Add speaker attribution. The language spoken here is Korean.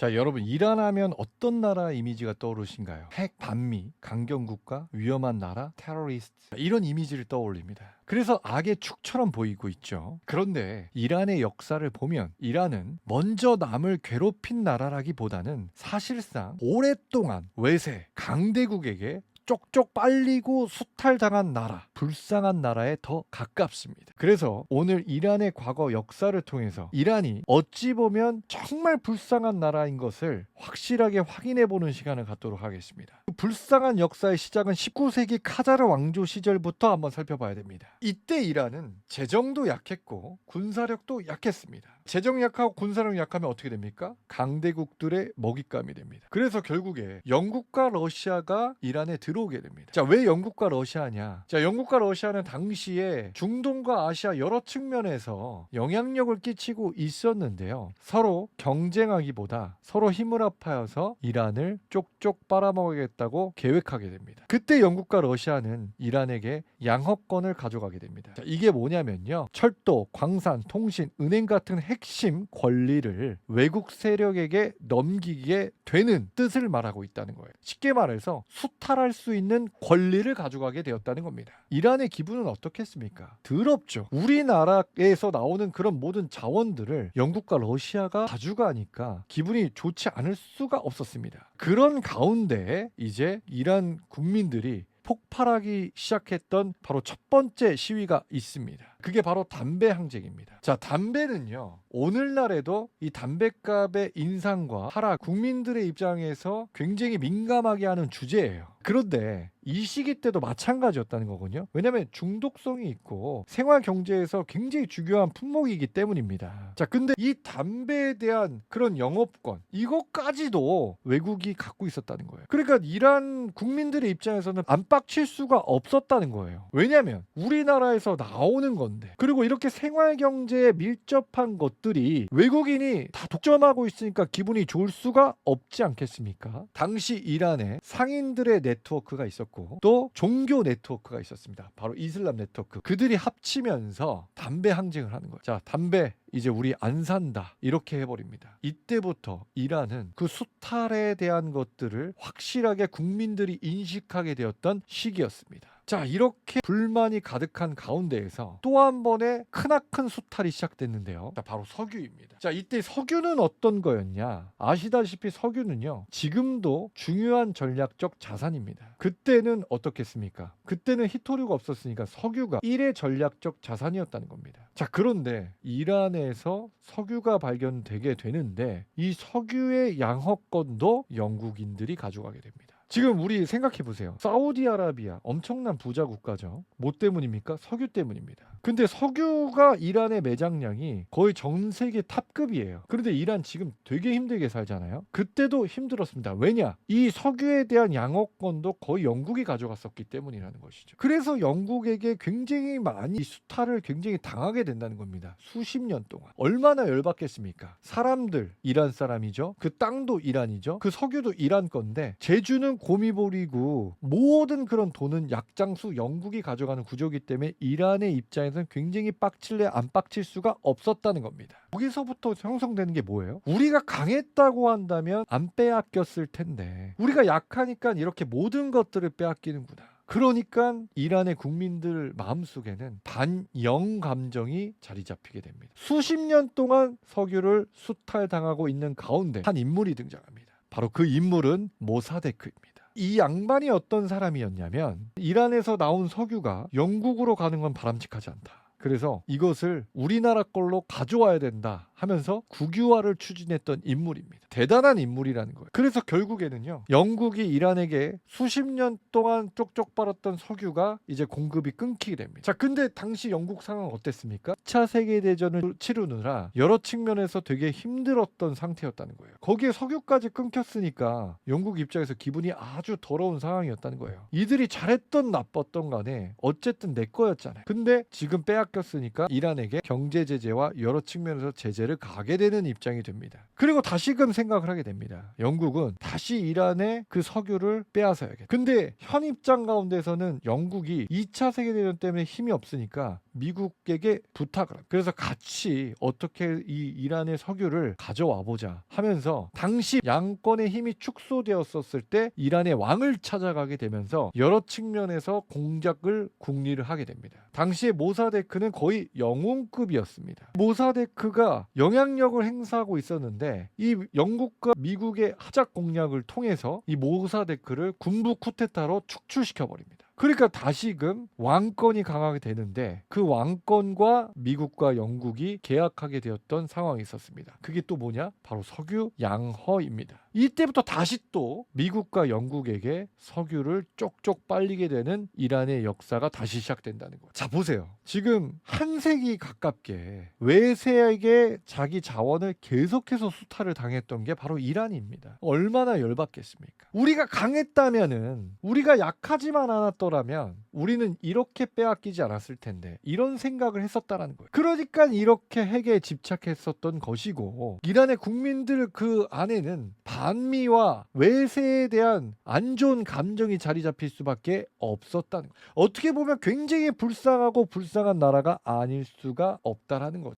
Speaker 1: 자, 여러분, 이란 하면 어떤 나라 이미지가 떠오르신가요? 핵, 반미, 강경국가, 위험한 나라, 테러리스트, 이런 이미지를 떠올립니다. 그래서 악의 축처럼 보이고 있죠. 그런데 이란의 역사를 보면 이란은 먼저 남을 괴롭힌 나라라기보다는 사실상 오랫동안 외세, 강대국에게 쪽쪽 빨리고 수탈당한 나라, 불쌍한 나라에 더 가깝습니다. 그래서 오늘 이란의 과거 역사를 통해서 이란이 어찌 보면 정말 불쌍한 나라인 것을 확실하게 확인해 보는 시간을 갖도록 하겠습니다. 그 불쌍한 역사의 시작은 19세기 카자르 왕조 시절부터 한번 살펴봐야 됩니다. 이때 이란은 재정도 약했고 군사력도 약했습니다. 재정 약하고 군사력 약하면 어떻게 됩니까? 강대국들의 먹잇감이 됩니다. 그래서 결국에 영국과 러시아가 이란에 들어오게 됩니다. 자, 왜 영국과 러시아냐? 자, 영국과 러시아는 당시에 중동과 아시아 여러 측면에서 영향력을 끼치고 있었는데요. 서로 경쟁하기보다 서로 힘을 합하여서 이란을 쪽쪽 빨아먹겠다고 계획하게 됩니다. 그때 영국과 러시아는 이란에게 양허권을 가져가게 됩니다. 자, 이게 뭐냐면요. 철도, 광산, 통신, 은행 같은 핵심 권리를 외국 세력에게 넘기게 되는 뜻을 말하고 있다는 거예요. 쉽게 말해서 수탈할 수 있는 권리를 가져가게 되었다는 겁니다. 이란의 기분은 어떻겠습니까? 더럽죠. 우리나라에서 나오는 그런 모든 자원들을 영국과 러시아가 가져가니까 기분이 좋지 않을 수가 없었습니다. 그런 가운데 이제 이란 국민들이 폭발하기 시작했던 바로 첫 번째 시위가 있습니다. 그게 바로 담배 항쟁입니다. 자, 담배는요, 오늘날에도 이 담배값의 인상과 하락, 국민들의 입장에서 굉장히 민감하게 하는 주제예요. 그런데 이 시기 때도 마찬가지였다는 거군요. 왜냐하면 중독성이 있고 생활 경제에서 굉장히 중요한 품목이기 때문입니다. 자, 근데 이 담배에 대한 그런 영업권, 이것까지도 외국이 갖고 있었다는 거예요. 그러니까 이란 국민들의 입장에서는 안 빡칠 수가 없었다는 거예요. 왜냐하면 우리나라에서 나오는 건데, 그리고 이렇게 생활 경제에 밀접한 것들이 외국인이 다 독점하고 있으니까 기분이 좋을 수가 없지 않겠습니까? 당시 이란에 상인들의 네트워크가 있었고 또 종교 네트워크가 있었습니다. 바로 이슬람 네트워크. 그들이 합치면서 담배 항쟁을 하는 거예요. 자, 담배 이제 우리 안 산다, 이렇게 해버립니다. 이때부터 이란은 그 수탈에 대한 것들을 확실하게 국민들이 인식하게 되었던 시기였습니다. 자, 이렇게 불만이 가득한 가운데에서 또 한 번의 크나큰 수탈이 시작됐는데요. 자, 바로 석유입니다. 자, 이때 석유는 어떤 거였냐? 아시다시피 석유는요, 지금도 중요한 전략적 자산입니다. 그때는 어떻겠습니까? 그때는 히토류가 없었으니까 석유가 1의 전략적 자산이었다는 겁니다. 자, 그런데 이란에서 석유가 발견되게 되는데 이 석유의 양허권도 영국인들이 가져가게 됩니다. 지금 우리 생각해 보세요. 사우디아라비아 엄청난 부자 국가죠. 뭐 때문입니까? 석유 때문입니다. 근데 석유가 이란의 매장량이 거의 전 세계 탑급이에요. 그런데 이란 지금 되게 힘들게 살잖아요. 그때도 힘들었습니다. 왜냐? 이 석유에 대한 양허권도 거의 영국이 가져갔었기 때문이라는 것이죠. 그래서 영국에게 굉장히 많이 수탈을 굉장히 당하게 된다는 겁니다. 수십 년 동안. 얼마나 열받겠습니까? 사람들 이란 사람이죠. 그 땅도 이란이죠. 그 석유도 이란 건데 제주는 고미볼이고 모든 그런 돈은 약장수 영국이 가져가는 구조이기 때문에 이란의 입장에서는 굉장히 빡칠래 안 빡칠 수가 없었다는 겁니다. 거기서부터 형성되는 게 뭐예요? 우리가 강했다고 한다면 안 빼앗겼을 텐데 우리가 약하니까 이렇게 모든 것들을 빼앗기는구나. 그러니까 이란의 국민들 마음속에는 반영 감정이 자리 잡히게 됩니다. 수십 년 동안 석유를 수탈당하고 있는 가운데 한 인물이 등장합니다. 바로 그 인물은 모사데크입니다. 이 양반이 어떤 사람이었냐면 이란에서 나온 석유가 영국으로 가는 건 바람직하지 않다. 그래서 이것을 우리나라 걸로 가져와야 된다 하면서 국유화를 추진했던 인물입니다. 대단한 인물이라는 거예요. 그래서 결국에는요, 영국이 이란에게 수십 년 동안 쪽쪽 빨았던 석유가 이제 공급이 끊기게 됩니다. 자, 근데 당시 영국 상황은 어땠습니까? 2차 세계대전을 치르느라 여러 측면에서 되게 힘들었던 상태였다는 거예요. 거기에 석유까지 끊겼으니까 영국 입장에서 기분이 아주 더러운 상황이었다는 거예요. 이들이 잘했던 나빴던 간에 어쨌든 내 거였잖아요. 근데 지금 빼앗겼으니까 이란에게 경제 제재와 여러 측면에서 제재를 가하게 되는 입장이 됩니다. 그리고 다시금 생각을 하게 됩니다. 영국은 다시 이란의 그 석유를 빼앗아야겠다. 근데 현 입장 가운데서는 영국이 2차 세계대전 때문에 힘이 없으니까 미국에게 부탁을 합니다. 그래서 같이 어떻게 이 이란의 석유를 가져와 보자 하면서 당시 양권의 힘이 축소되었었을 때 이란의 왕을 찾아가게 되면서 여러 측면에서 공작을 궁리를 하게 됩니다. 당시에 모사데크는 거의 영웅급이었습니다. 모사데크가 영향력을 행사하고 있었는데 이 영국과 미국의 하작 공략을 통해서 이 모사데크를 군부 쿠데타로 축출시켜 버립니다. 그러니까 다시금 왕권이 강하게 되는데 그 왕권과 미국과 영국이 계약하게 되었던 상황이 있었습니다. 그게 또 뭐냐? 바로 석유 양허입니다. 이때부터 다시 또 미국과 영국에게 석유를 쪽쪽 빨리게 되는 이란의 역사가 다시 시작된다는 거예요. 자, 보세요. 지금 한 세기 가깝게 외세에게 자기 자원을 계속해서 수탈을 당했던 게 바로 이란입니다. 얼마나 열받겠습니까? 우리가 강했다면은, 우리가 약하지만 않았더라면 우리는 이렇게 빼앗기지 않았을 텐데, 이런 생각을 했었다라는 거예요. 그러니까 이렇게 핵에 집착했었던 것이고, 이란의 국민들 그 안에는 반미와 외세에 대한 안 좋은 감정이 자리 잡힐 수밖에 없었다는 거예요. 어떻게 보면 굉장히 불쌍하고 불쌍한 나라가 아닐 수가 없다라는 거죠.